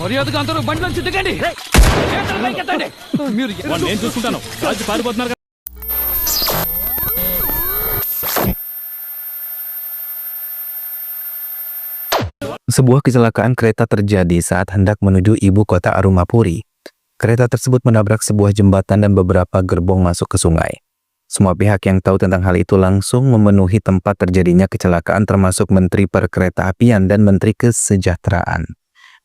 మర్యాదగా అందరూ బండిలోంచి దిగండి. చేతులు పైకెత్తండి. మీరు నేను చూసుకుంటాను. రాజు పారిపోతున్నారు. Sebuah kecelakaan kereta terjadi saat hendak menuju ibu kota Arumapuri. Kereta tersebut menabrak sebuah jembatan dan beberapa gerbong masuk ke sungai. Semua pihak yang tahu tentang hal itu langsung memenuhi tempat terjadinya kecelakaan termasuk Menteri Perkeretaapian dan Menteri Kesejahteraan.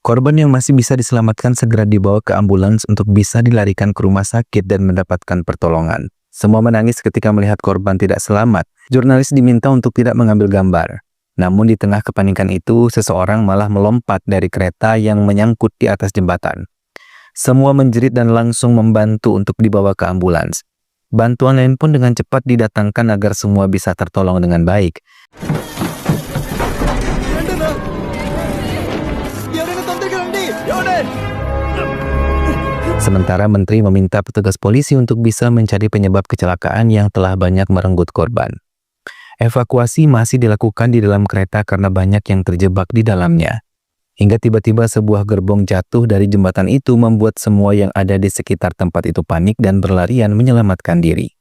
Korban yang masih bisa diselamatkan segera dibawa ke ambulans untuk bisa dilarikan ke rumah sakit dan mendapatkan pertolongan. Semua menangis ketika melihat korban tidak selamat. Jurnalis diminta untuk tidak mengambil gambar. Namun di tengah kepanikan itu, seseorang malah melompat dari kereta yang menyangkut di atas jembatan. Semua menjerit dan langsung membantu untuk dibawa ke ambulans. Bantuan lain pun dengan cepat didatangkan agar semua bisa tertolong dengan baik. Sementara Menteri meminta petugas polisi untuk bisa mencari penyebab kecelakaan yang telah banyak merenggut korban. Evakuasi masih dilakukan di dalam kereta karena banyak yang terjebak di dalamnya. Hingga tiba-tiba sebuah gerbong jatuh dari jembatan itu membuat semua yang ada di sekitar tempat itu panik dan berlarian menyelamatkan diri.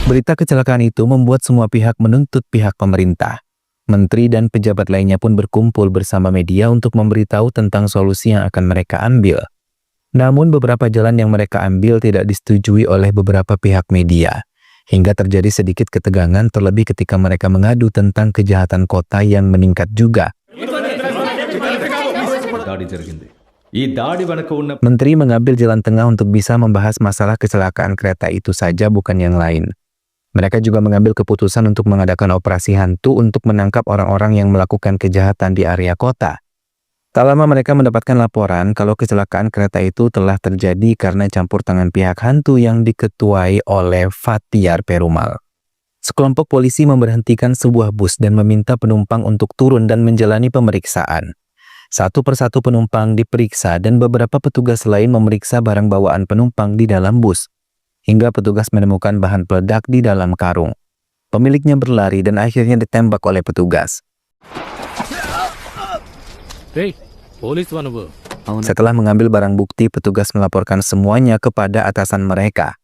Berita kecelakaan itu membuat semua pihak menuntut pihak pemerintah. Menteri dan pejabat lainnya pun berkumpul bersama media untuk memberitahu tentang solusi yang akan mereka ambil. Namun beberapa jalan yang mereka ambil tidak disetujui oleh beberapa pihak media. Hingga terjadi sedikit ketegangan terlebih ketika mereka mengadu tentang kejahatan kota yang meningkat juga. Menteri mengambil jalan tengah untuk bisa membahas masalah kecelakaan kereta itu saja bukan yang lain. Mereka juga mengambil keputusan untuk mengadakan operasi hantu untuk menangkap orang-orang yang melakukan kejahatan di area kota. Tak lama mereka mendapatkan laporan kalau kecelakaan kereta itu telah terjadi karena campur tangan pihak hantu yang diketuai oleh Fathiar Perumal. Sekelompok polisi memberhentikan sebuah bus dan meminta penumpang untuk turun dan menjalani pemeriksaan. Satu persatu penumpang diperiksa dan beberapa petugas lain memeriksa barang bawaan penumpang di dalam bus. Hingga petugas menemukan bahan peledak di dalam karung. Pemiliknya berlari dan akhirnya ditembak oleh petugas. Setelah mengambil barang bukti, petugas melaporkan semuanya kepada atasan mereka.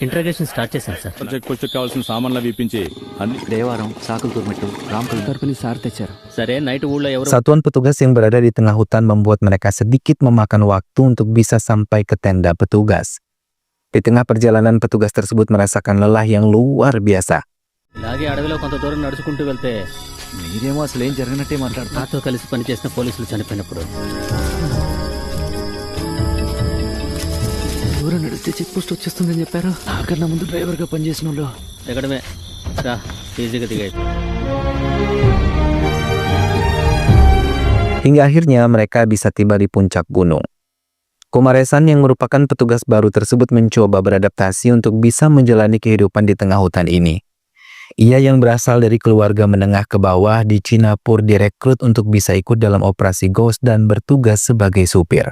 Interrogation start చేశాం sir. Project కావాల్సిన సామాన్లు విప్పించి దేవారం సాకులు తుర్మిట్టు రాంపల్ తరపుని సార్ తెచ్చారు. సరే నైట్ ఊళ్ళో ఎవరు Satuan petugas yang berada di tengah hutan membuat mereka sedikit memakan waktu untuk bisa sampai ke tenda petugas. Di tengah perjalanan, petugas tersebut merasakan lelah yang luar biasa. ఇలాగే అడవిలో కొంత దూరం నడుచుకుంటూ వెళ్తే మీరేమో అసలు ఏం జరిగినట్టే మాట్లాడుతున్నారు. నాతో కలిసి పనిచేసిన పోలీసులు చనిపోయినప్పుడు దూరం నడిస్తే చెక్ పోస్ట్ వచ్చేస్తుందని చెప్పారు. నాకన్నా ముందు డ్రైవర్గా పనిచేసిన వాళ్ళు దిగడమే రా ఈజీగా దిగాయి. Hingga akhirnya mereka bisa tiba di puncak gunung. Kumaresan yang merupakan petugas baru tersebut mencoba beradaptasi untuk bisa menjalani kehidupan di tengah hutan ini. Ia yang berasal dari keluarga menengah ke bawah di Cinapur direkrut untuk bisa ikut dalam operasi Ghost dan bertugas sebagai supir.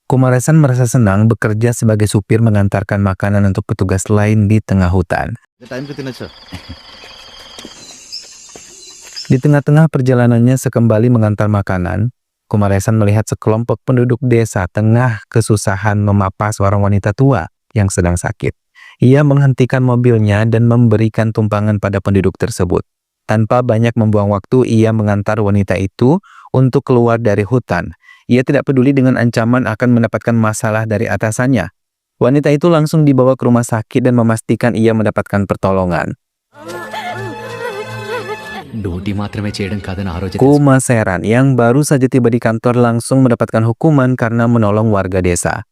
Kumaresan merasa senang bekerja sebagai supir mengantarkan makanan untuk petugas lain di tengah hutan. Di tengah-tengah perjalanannya sekembali mengantar makanan, Kumaresan melihat sekelompok penduduk desa tengah kesusahan memapa seorang wanita tua yang sedang sakit. Ia menghentikan mobilnya dan memberikan tumpangan pada penduduk tersebut. Tanpa banyak membuang waktu, ia mengantar wanita itu untuk keluar dari hutan. Ia tidak peduli dengan ancaman akan mendapatkan masalah dari atasannya. Wanita itu langsung dibawa ke rumah sakit dan memastikan ia mendapatkan pertolongan. Kumaseran yang baru saja tiba di kantor langsung mendapatkan hukuman karena menolong warga desa.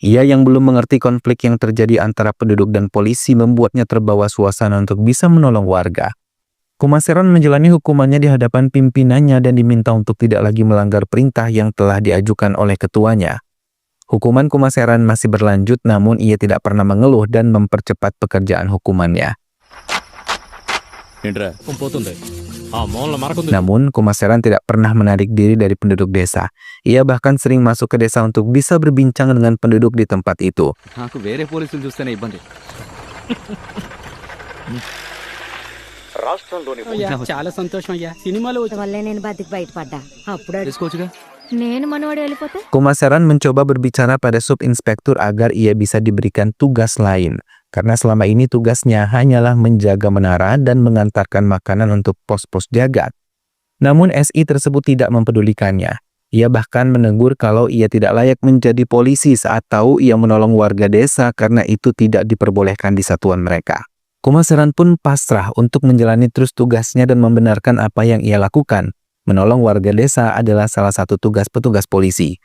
Ia yang belum mengerti konflik yang terjadi antara penduduk dan polisi membuatnya terbawa suasana untuk bisa menolong warga. Kumaseran menjalani hukumannya di hadapan pimpinannya dan diminta untuk tidak lagi melanggar perintah yang telah diajukan oleh ketuanya. Hukuman Kumaseran masih berlanjut namun ia tidak pernah mengeluh dan mempercepat pekerjaan hukumannya. Namun Kumaseran tidak pernah menarik diri dari penduduk desa. Ia bahkan sering masuk ke desa untuk bisa berbincang dengan penduduk di tempat itu. చాలా సంతోషం అయ్యా సినిమాలో వల్లే నేను బతికి బయటపడ్డా అప్పుడు తెలుసుకోవచ్చుగా నేను మనవాడు వెళ్ళిపోతే Kumaseran mencoba berbicara pada subinspektur agar ia bisa diberikan tugas lain, karena selama ini tugasnya hanyalah menjaga menara dan mengantarkan makanan untuk pos-pos jagat. Namun SI tersebut tidak mempedulikannya. Ia bahkan menegur kalau ia tidak layak menjadi polisi saat tahu ia menolong warga desa karena itu tidak diperbolehkan di satuan mereka. Kumaseran pun pasrah untuk menjalani terus tugasnya dan membenarkan apa yang ia lakukan. Menolong warga desa adalah salah satu tugas petugas polisi.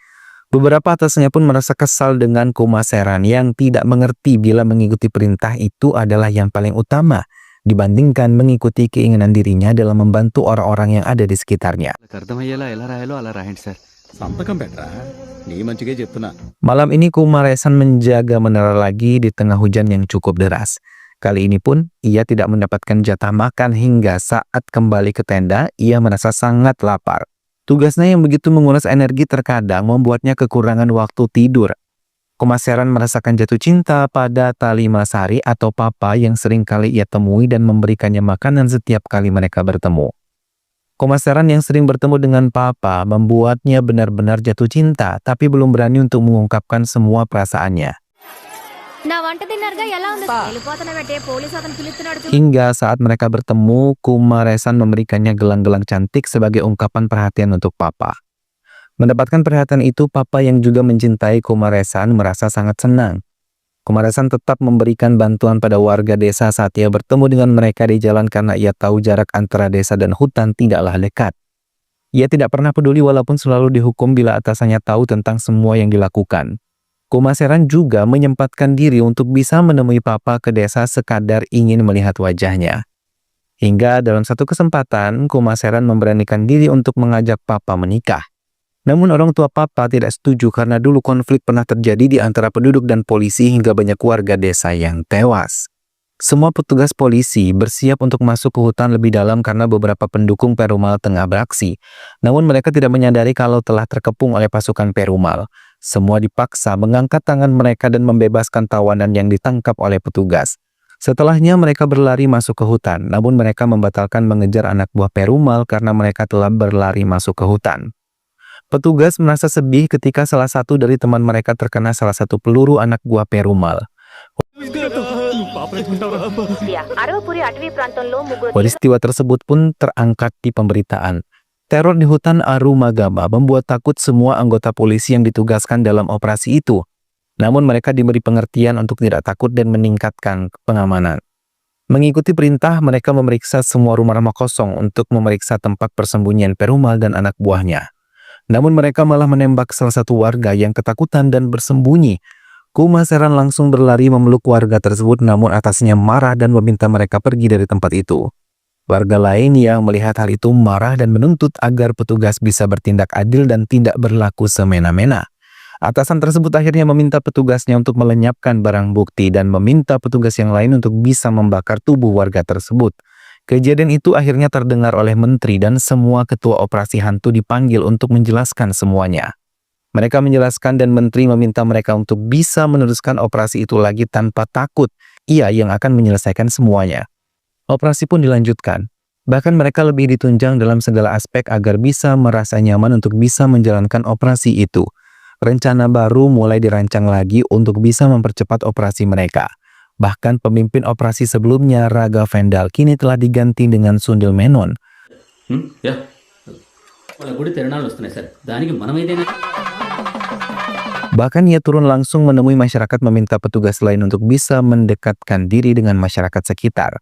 Beberapa atasnya pun merasa kesal dengan Kumaseran yang tidak mengerti bila mengikuti perintah itu adalah yang paling utama dibandingkan mengikuti keinginan dirinya dalam membantu orang-orang yang ada di sekitarnya. వాళ్ళకి అర్థమయ్యేలా ఎలా రాయాలో అలా రాయండి సార్. సంతకం పెట్టరా నీ మంచిగా చెప్తున్నా. Malam ini Kumaresan menjaga menara lagi di tengah hujan yang cukup deras. Kali ini pun ia tidak mendapatkan jatah makan hingga saat kembali ke tenda ia merasa sangat lapar. Tugasnya yang begitu menguras energi terkadang membuatnya kekurangan waktu tidur. Kumaseran merasakan jatuh cinta pada Talima Sari atau papa yang sering kali ia temui dan memberikannya makanan setiap kali mereka bertemu. Kumaseran yang sering bertemu dengan papa membuatnya benar-benar jatuh cinta tapi belum berani untuk mengungkapkan semua perasaannya. నా వంట తిన్నారుగా ఎలా ఉంది వెళ్ళిపోతున్నా బట్టే పోలీసు అతను పిలుస్తున్నాడు చూడు. Hingga saat mereka bertemu, Kumaresan memberikannya gelang-gelang cantik sebagai ungkapan perhatian untuk papa. Mendapatkan perhatian itu, papa yang juga mencintai Kumaresan merasa sangat senang. Kumaresan tetap memberikan bantuan pada warga desa saat ia bertemu dengan mereka di jalan karena ia tahu jarak antara desa dan hutan tidaklah dekat. Ia tidak pernah peduli walaupun selalu dihukum bila atasannya tahu tentang semua yang dilakukan. Kumaseran juga menyempatkan diri untuk bisa menemui papa ke desa sekadar ingin melihat wajahnya. Hingga dalam satu kesempatan, Kumaseran memberanikan diri untuk mengajak papa menikah. Namun orang tua papa tidak setuju karena dulu konflik pernah terjadi di antara penduduk dan polisi hingga banyak warga desa yang tewas. Semua petugas polisi bersiap untuk masuk ke hutan lebih dalam karena beberapa pendukung Perumal tengah beraksi. Namun mereka tidak menyadari kalau telah terkepung oleh pasukan Perumal. Semua dipaksa mengangkat tangan mereka dan membebaskan tawanan yang ditangkap oleh petugas. Setelahnya mereka berlari masuk ke hutan, namun mereka membatalkan mengejar anak buah Perumal karena mereka telah berlari masuk ke hutan. Petugas merasa sedih ketika salah satu dari teman mereka terkena salah satu peluru anak buah Perumal. Peristiwa tersebut pun terangkat di pemberitaan. Teror di hutan Arumagama membuat takut semua anggota polisi yang ditugaskan dalam operasi itu. Namun mereka diberi pengertian untuk tidak takut dan meningkatkan pengamanan. Mengikuti perintah, mereka memeriksa semua rumah-rumah kosong untuk memeriksa tempat persembunyian Perumal dan anak buahnya. Namun mereka malah menembak salah satu warga yang ketakutan dan bersembunyi. Kumaseran langsung berlari memeluk warga tersebut, namun atasnya marah dan meminta mereka pergi dari tempat itu. Warga lain yang melihat hal itu marah dan menuntut agar petugas bisa bertindak adil dan tidak berlaku semena-mena. Atasan tersebut akhirnya meminta petugasnya untuk melenyapkan barang bukti dan meminta petugas yang lain untuk bisa membakar tubuh warga tersebut. Kejadian itu akhirnya terdengar oleh menteri dan semua ketua operasi hantu dipanggil untuk menjelaskan semuanya. Mereka menjelaskan dan menteri meminta mereka untuk bisa meneruskan operasi itu lagi tanpa takut. Ia yang akan menyelesaikan semuanya. Operasi pun dilanjutkan. Bahkan mereka lebih ditunjang dalam segala aspek agar bisa merasa nyaman untuk bisa menjalankan operasi itu. Rencana baru mulai dirancang lagi untuk bisa mempercepat operasi mereka. Bahkan pemimpin operasi sebelumnya, Raga Vendal, kini telah diganti dengan Sundil Menon. Yeah వాళ్ళ గుడి తిరణాలు వస్తున్నాయి సార్ దానికి మనం ఏదైనా Bahkan ia turun langsung menemui masyarakat meminta petugas lain untuk bisa mendekatkan diri dengan masyarakat sekitar.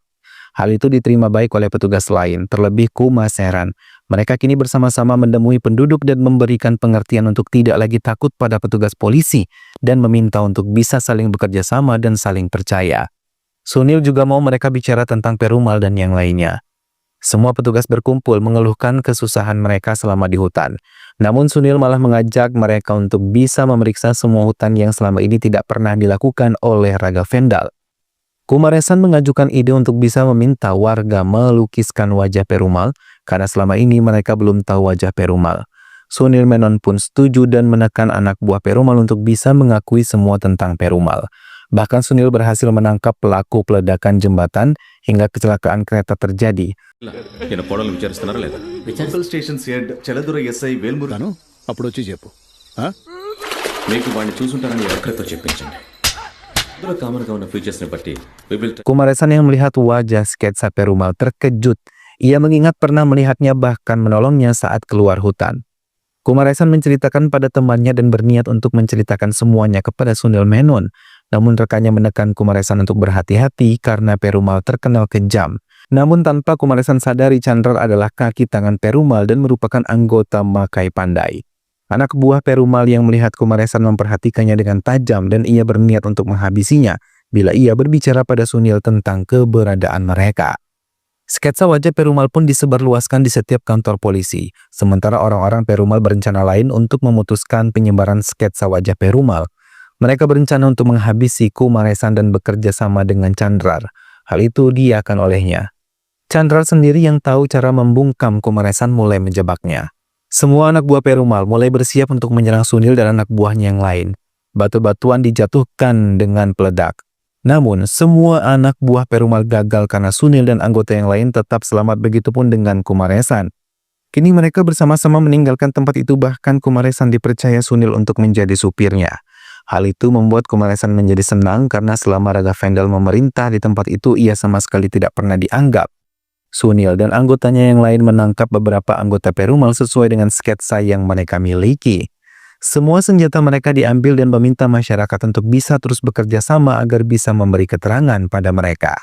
Hal itu diterima baik oleh petugas lain, terlebih Kumaseran. Mereka kini bersama-sama menemui penduduk dan memberikan pengertian untuk tidak lagi takut pada petugas polisi dan meminta untuk bisa saling bekerja sama dan saling percaya. Sunil juga mau mereka bicara tentang Perumal dan yang lainnya. Semua petugas berkumpul mengeluhkan kesusahan mereka selama di hutan. Namun Sunil malah mengajak mereka untuk bisa memeriksa semua hutan yang selama ini tidak pernah dilakukan oleh Raga Vendal. Kumaresan mengajukan ide untuk bisa meminta warga melukiskan wajah Perumal karena selama ini mereka belum tahu wajah Perumal. Sunil Menon pun setuju dan menekan anak buah Perumal untuk bisa mengakui semua tentang Perumal. Bahkan Sunil berhasil menangkap pelaku peledakan jembatan hingga kecelakaan kereta terjadi. ఈయన కోడలు విచారిస్తున్నారా లేదా local stations head చలదుర ఎస్ఐ వేల్మురు తాను అప్పుడు వచ్చి చెప్పు ఆ? మీకు వాడిని చూసుంటారని ఎవరికైతే చెప్పించండి ఇందులో కామన్ గా ఉన్న ఫీచర్స్ ని బట్టి we will try. Kumaresan yang melihat wajah sketsa Perumal terkejut. Ia mengingat pernah melihatnya bahkan menolongnya saat keluar hutan. Kumaresan menceritakan pada temannya dan berniat untuk menceritakan semuanya kepada Sunil Menon. Namun rekannya menekan Kumaresan untuk berhati-hati karena Perumal terkenal kejam. Namun tanpa Kumaresan sadari Chandra adalah kaki tangan Perumal dan merupakan anggota Makai Pandai. Anak buah Perumal yang melihat Kumaresan memperhatikannya dengan tajam dan ia berniat untuk menghabisinya bila ia berbicara pada Sunil tentang keberadaan mereka. Sketsa wajah Perumal pun disebarluaskan di setiap kantor polisi, sementara orang-orang Perumal berencana lain untuk memutuskan penyebaran sketsa wajah Perumal. Mereka berencana untuk menghabisi Kumaresan dan bekerja sama dengan Chandra. Hal itu diakan olehnya. Chandra sendiri yang tahu cara membungkam Kumaresan mulai menjebaknya. Semua anak buah Perumal mulai bersiap untuk menyerang Sunil dan anak buahnya yang lain. Batu-batuan dijatuhkan dengan peledak. Namun, semua anak buah Perumal gagal karena Sunil dan anggota yang lain tetap selamat, begitupun dengan Kumaresan. Kini mereka bersama-sama meninggalkan tempat itu, bahkan Kumaresan dipercaya Sunil untuk menjadi supirnya. Hal itu membuat Kumaresan menjadi senang karena selama Raga Vendel memerintah di tempat itu, ia sama sekali tidak pernah dianggap. Sunil dan anggotanya yang lain menangkap beberapa anggota Perumal sesuai dengan sketsa yang mereka miliki. Semua senjata mereka diambil dan meminta masyarakat untuk bisa terus bekerja sama agar bisa memberi keterangan pada mereka.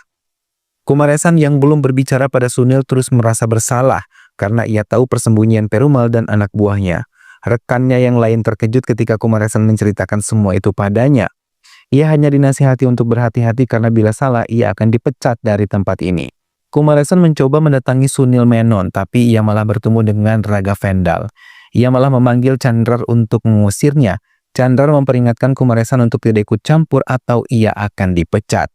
Kumaresan yang belum berbicara pada Sunil terus merasa bersalah karena ia tahu persembunyian Perumal dan anak buahnya. Rekannya yang lain terkejut ketika Kumaresan menceritakan semua itu padanya. Ia hanya dinasihati untuk berhati-hati karena bila salah ia akan dipecat dari tempat ini. Kumaresan mencoba mendatangi Sunil Menon, tapi ia malah bertemu dengan Raga Vendel. Ia malah memanggil Chandra untuk mengusirnya. Chandra memperingatkan Kumaresan untuk tidak ikut campur atau ia akan dipecat.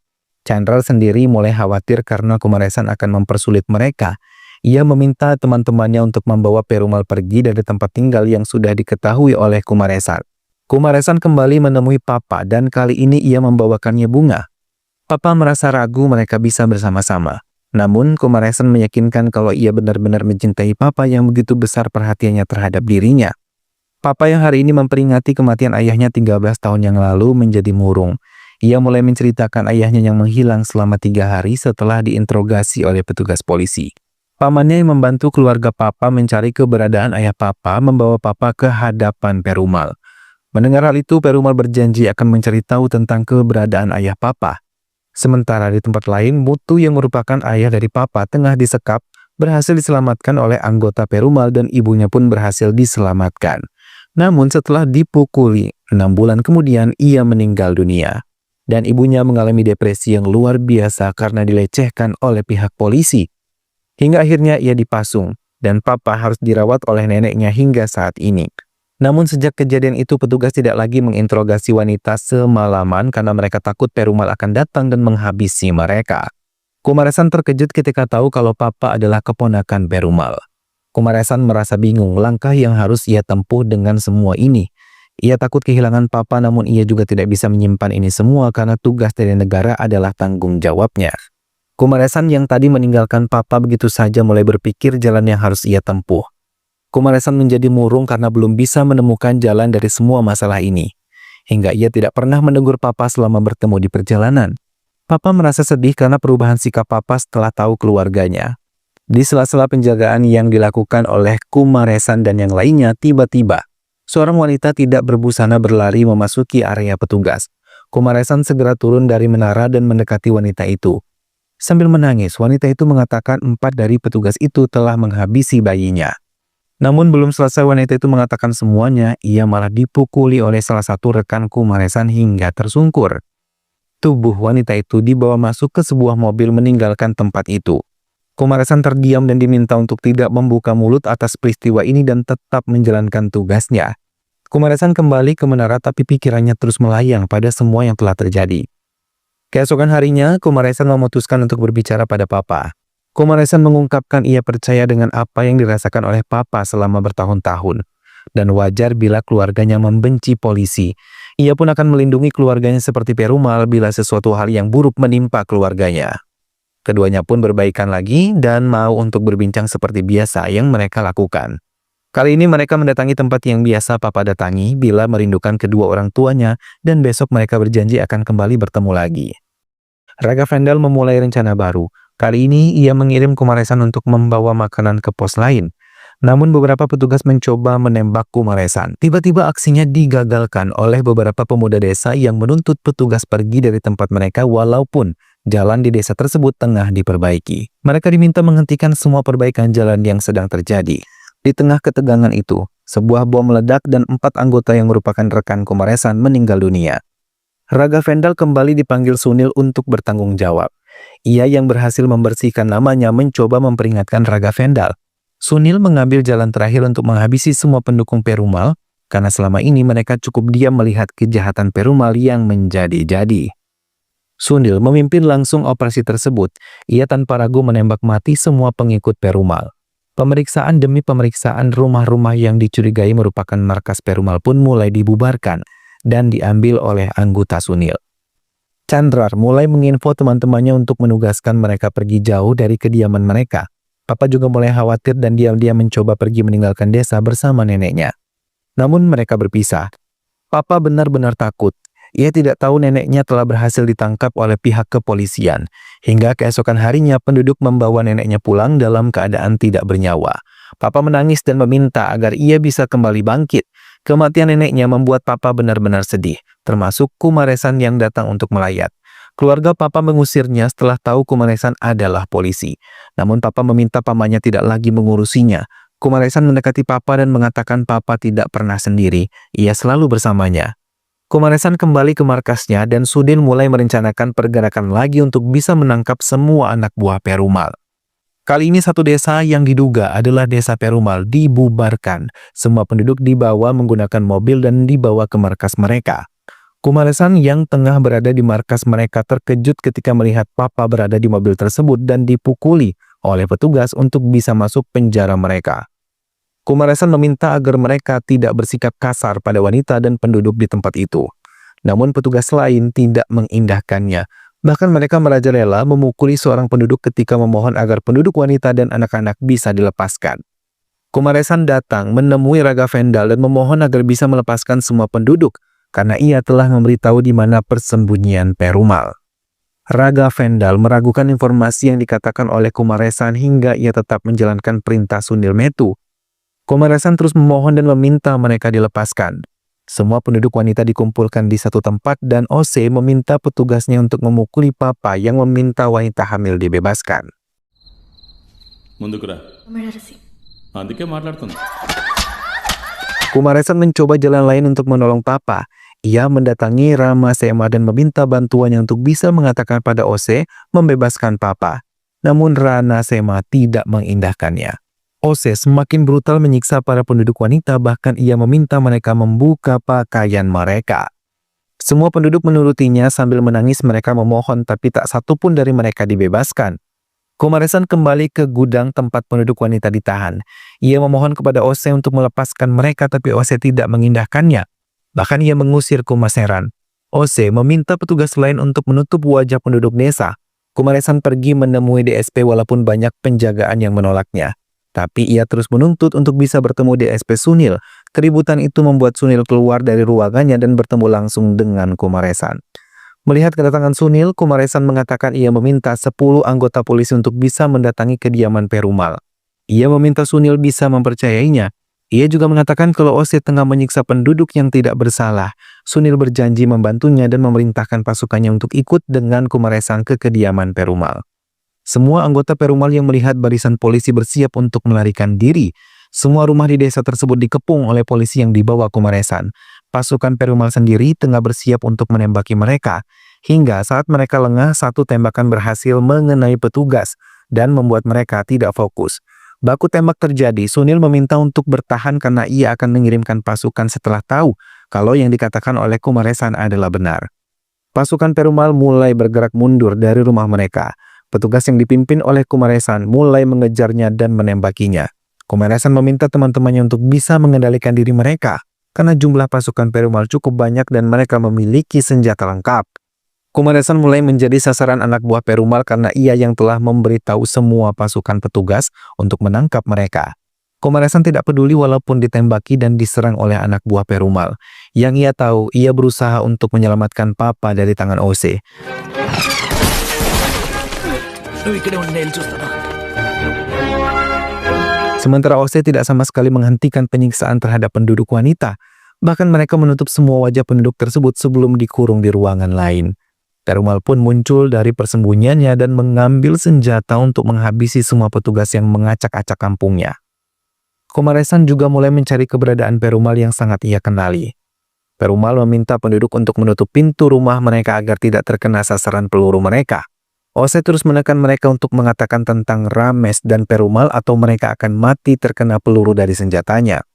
Chandra sendiri mulai khawatir karena Kumaresan akan mempersulit mereka. Ia meminta teman-temannya untuk membawa Perumal pergi dari tempat tinggal yang sudah diketahui oleh Kumaresan. Kumaresan kembali menemui Papa dan kali ini ia membawakannya bunga. Papa merasa ragu mereka bisa bersama-sama. Namun, Kumaresan meyakinkan kalau ia benar-benar mencintai Papa yang begitu besar perhatiannya terhadap dirinya. Papa yang hari ini memperingati kematian ayahnya 13 tahun yang lalu menjadi murung. Ia mulai menceritakan ayahnya yang menghilang selama 3 hari setelah diinterogasi oleh petugas polisi. Pamannya yang membantu keluarga Papa mencari keberadaan ayah Papa membawa Papa ke hadapan Perumal. Mendengar hal itu, Perumal berjanji akan mencari tahu tentang keberadaan ayah Papa. Sementara di tempat lain, Mutu yang merupakan ayah dari Papa tengah disekap, berhasil diselamatkan oleh anggota Perumal dan ibunya pun berhasil diselamatkan. Namun setelah dipukuli, 6 bulan kemudian ia meninggal dunia. Dan ibunya mengalami depresi yang luar biasa karena dilecehkan oleh pihak polisi. Hingga akhirnya ia dipasung, dan Papa harus dirawat oleh neneknya hingga saat ini. Namun sejak kejadian itu petugas tidak lagi menginterogasi wanita semalaman karena mereka takut Perumal akan datang dan menghabisi mereka. Kumaresan terkejut ketika tahu kalau Papa adalah keponakan Perumal. Kumaresan merasa bingung langkah yang harus ia tempuh dengan semua ini. Ia takut kehilangan Papa, namun ia juga tidak bisa menyimpan ini semua karena tugas dari negara adalah tanggung jawabnya. Kumaresan yang tadi meninggalkan Papa begitu saja mulai berpikir jalan yang harus ia tempuh. Kumaresan menjadi murung karena belum bisa menemukan jalan dari semua masalah ini. Hingga ia tidak pernah menegur Papa selama bertemu di perjalanan. Papa merasa sedih karena perubahan sikap Papa setelah tahu keluarganya. Di sela-sela penjagaan yang dilakukan oleh Kumaresan dan yang lainnya, tiba-tiba seorang wanita tidak berbusana berlari memasuki area petugas. Kumaresan segera turun dari menara dan mendekati wanita itu. Sambil menangis, wanita itu mengatakan 4 dari petugas itu telah menghabisi bayinya. Namun belum selesai wanita itu mengatakan semuanya, ia malah dipukuli oleh salah satu rekan Kumaresan hingga tersungkur. Tubuh wanita itu dibawa masuk ke sebuah mobil meninggalkan tempat itu. Kumaresan terdiam dan diminta untuk tidak membuka mulut atas peristiwa ini dan tetap menjalankan tugasnya. Kumaresan kembali ke menara tapi pikirannya terus melayang pada semua yang telah terjadi. Keesokan harinya, Kumaresan memutuskan untuk berbicara pada Papa. Kumaresan mengungkapkan ia percaya dengan apa yang dirasakan oleh Papa selama bertahun-tahun. Dan wajar bila keluarganya membenci polisi. Ia pun akan melindungi keluarganya seperti Perumal bila sesuatu hal yang buruk menimpa keluarganya. Keduanya pun berbaikan lagi dan mau untuk berbincang seperti biasa yang mereka lakukan. Kali ini mereka mendatangi tempat yang biasa Papa datangi bila merindukan kedua orang tuanya dan besok mereka berjanji akan kembali bertemu lagi. Raga Vendel memulai rencana baru. Kali ini ia mengirim Kumaresan untuk membawa makanan ke pos lain. Namun beberapa petugas mencoba menembak Kumaresan. Tiba-tiba aksinya digagalkan oleh beberapa pemuda desa yang menuntut petugas pergi dari tempat mereka walaupun jalan di desa tersebut tengah diperbaiki. Mereka diminta menghentikan semua perbaikan jalan yang sedang terjadi. Di tengah ketegangan itu, sebuah bom meledak dan 4 anggota yang merupakan rekan Kumaresan meninggal dunia. Raga Vendel kembali dipanggil Sunil untuk bertanggung jawab. Ia yang berhasil membersihkan namanya mencoba memperingatkan Raga Vendel. Sunil mengambil jalan terakhir untuk menghabisi semua pendukung Perumal, karena selama ini mereka cukup diam melihat kejahatan Perumal yang menjadi-jadi. Sunil memimpin langsung operasi tersebut. Ia tanpa ragu menembak mati semua pengikut Perumal. Pemeriksaan demi pemeriksaan rumah-rumah yang dicurigai merupakan markas Perumal pun mulai dibubarkan dan diambil oleh anggota Sunil. Chandrar mulai menginfo teman-temannya untuk menugaskan mereka pergi jauh dari kediaman mereka. Papa juga mulai khawatir dan diam-diam mencoba pergi meninggalkan desa bersama neneknya. Namun mereka berpisah. Papa benar-benar takut. Ia tidak tahu neneknya telah berhasil ditangkap oleh pihak kepolisian. Hingga keesokan harinya penduduk membawa neneknya pulang dalam keadaan tidak bernyawa. Papa menangis dan meminta agar ia bisa kembali bangkit. Kematian neneknya membuat Papa benar-benar sedih, termasuk Kumaresan yang datang untuk melayat. Keluarga Papa mengusirnya setelah tahu Kumaresan adalah polisi. Namun Papa meminta pamannya tidak lagi mengurusinya. Kumaresan mendekati Papa dan mengatakan Papa tidak pernah sendiri, ia selalu bersamanya. Kumaresan kembali ke markasnya dan Sudin mulai merencanakan pergerakan lagi untuk bisa menangkap semua anak buah Perumal. Kali ini satu desa yang diduga adalah desa Perumal dibubarkan. Semua penduduk dibawa menggunakan mobil dan dibawa ke markas mereka. Kumaresan yang tengah berada di markas mereka terkejut ketika melihat Papa berada di mobil tersebut dan dipukuli oleh petugas untuk bisa masuk penjara mereka. Kumaresan meminta agar mereka tidak bersikap kasar pada wanita dan penduduk di tempat itu. Namun petugas lain tidak mengindahkannya. Bahkan mereka merajalela memukuli seorang penduduk ketika memohon agar penduduk wanita dan anak-anak bisa dilepaskan. Kumaresan datang menemui Raga Vendel dan memohon agar bisa melepaskan semua penduduk karena ia telah memberitahu di mana persembunyian Perumal. Raga Vendel meragukan informasi yang dikatakan oleh Kumaresan hingga ia tetap menjalankan perintah Sunil Metu. Kumaresan terus memohon dan meminta mereka dilepaskan. Semua penduduk wanita dikumpulkan di satu tempat dan OC meminta petugasnya untuk memukuli Papa yang meminta wanita hamil dibebaskan. ముందుకు రా అందుకే మాట్లాడుతుంది. Kumaresan mencoba jalan lain untuk menolong Papa. Ia mendatangi Rama Sema dan meminta bantuannya untuk bisa mengatakan pada OC membebaskan Papa. Namun Rana Sema tidak mengindahkannya. OC semakin brutal menyiksa para penduduk wanita, bahkan ia meminta mereka membuka pakaian mereka. Semua penduduk menurutinya sambil menangis mereka memohon, tapi tak satu pun dari mereka dibebaskan. Kumaresan kembali ke gudang tempat penduduk wanita ditahan. Ia memohon kepada OC untuk melepaskan mereka, tapi OC tidak mengindahkannya. Bahkan ia mengusir Kumaseran. OC meminta petugas lain untuk menutup wajah penduduk desa. Kumaresan pergi menemui DSP walaupun banyak penjagaan yang menolaknya. Tapi ia terus menuntut untuk bisa bertemu DSP Sunil. Keributan itu membuat Sunil keluar dari ruangannya dan bertemu langsung dengan Kumaresan. Melihat kedatangan Sunil, Kumaresan mengatakan ia meminta 10 anggota polisi untuk bisa mendatangi kediaman Perumal. Ia meminta Sunil bisa mempercayainya. Ia juga mengatakan kalau OC tengah menyiksa penduduk yang tidak bersalah. Sunil berjanji membantunya dan memerintahkan pasukannya untuk ikut dengan Kumaresan ke kediaman Perumal. Semua anggota Perumal yang melihat barisan polisi bersiap untuk melarikan diri. Semua rumah di desa tersebut dikepung oleh polisi yang dibawa Kumaresan. Pasukan Perumal sendiri tengah bersiap untuk menembaki mereka. Hingga saat mereka lengah, satu tembakan berhasil mengenai petugas dan membuat mereka tidak fokus. Baku tembak terjadi. Sunil meminta untuk bertahan karena ia akan mengirimkan pasukan setelah tahu kalau yang dikatakan oleh Kumaresan adalah benar. Pasukan Perumal mulai bergerak mundur dari rumah mereka. Petugas yang dipimpin oleh Kumaresan mulai mengejarnya dan menembakinya. Kumaresan meminta teman-temannya untuk bisa mengendalikan diri mereka. karena jumlah pasukan Perumal cukup banyak dan mereka memiliki senjata lengkap. Kumaresan mulai menjadi sasaran anak buah Perumal karena ia yang telah memberitahu semua pasukan petugas untuk menangkap mereka. Kumaresan tidak peduli walaupun ditembaki dan diserang oleh anak buah Perumal. Yang ia tahu, ia berusaha untuk menyelamatkan Papa dari tangan Ose. Sementara Ose tidak sama sekali menghentikan penyiksaan terhadap penduduk wanita. Bahkan mereka menutup semua wajah penduduk tersebut sebelum dikurung di ruangan lain. Perumal pun muncul dari persembunyiannya dan mengambil senjata untuk menghabisi semua petugas yang mengacak-acak kampungnya. Kumaresan juga mulai mencari keberadaan Perumal yang sangat ia kenali. Perumal meminta penduduk untuk menutup pintu rumah mereka agar tidak terkena sasaran peluru mereka. Ose terus menekan mereka untuk mengatakan tentang Rames dan Perumal atau mereka akan mati terkena peluru dari senjatanya.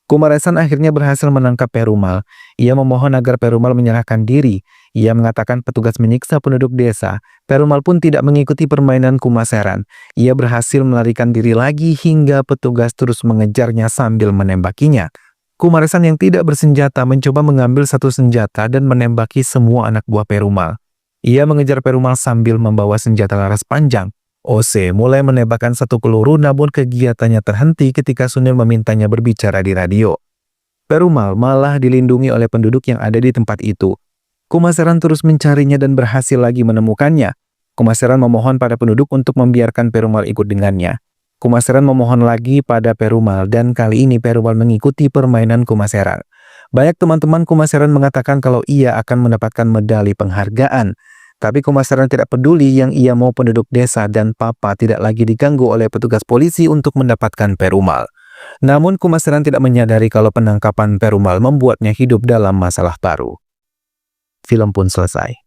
Kumaresan akhirnya berhasil menangkap Perumal. Ia memohon agar Perumal menyerahkan diri. Ia mengatakan petugas menyiksa penduduk desa. Perumal pun tidak mengikuti permainan Kumaseran. Ia berhasil melarikan diri lagi hingga petugas terus mengejarnya sambil menembakinya. Kumaresan yang tidak bersenjata mencoba mengambil satu senjata dan menembaki semua anak buah Perumal. Ia mengejar Perumal sambil membawa senjata laras panjang. Ose mulai menembakkan satu peluru namun kegiatannya terhenti ketika Sunil memintanya berbicara di radio. Perumal malah dilindungi oleh penduduk yang ada di tempat itu. Kumaseran terus mencarinya dan berhasil lagi menemukannya. Kumaseran memohon pada penduduk untuk membiarkan Perumal ikut dengannya. Kumaseran memohon lagi pada Perumal dan kali ini Perumal mengikuti permainan Kumaseran. Banyak teman-teman Kumaseran mengatakan kalau ia akan mendapatkan medali penghargaan. Tapi Kumaseran tidak peduli, yang ia mau penduduk desa dan Papa tidak lagi diganggu oleh petugas polisi untuk mendapatkan Perumal. Namun Kumaseran tidak menyadari kalau penangkapan Perumal membuatnya hidup dalam masalah baru. Film pun selesai.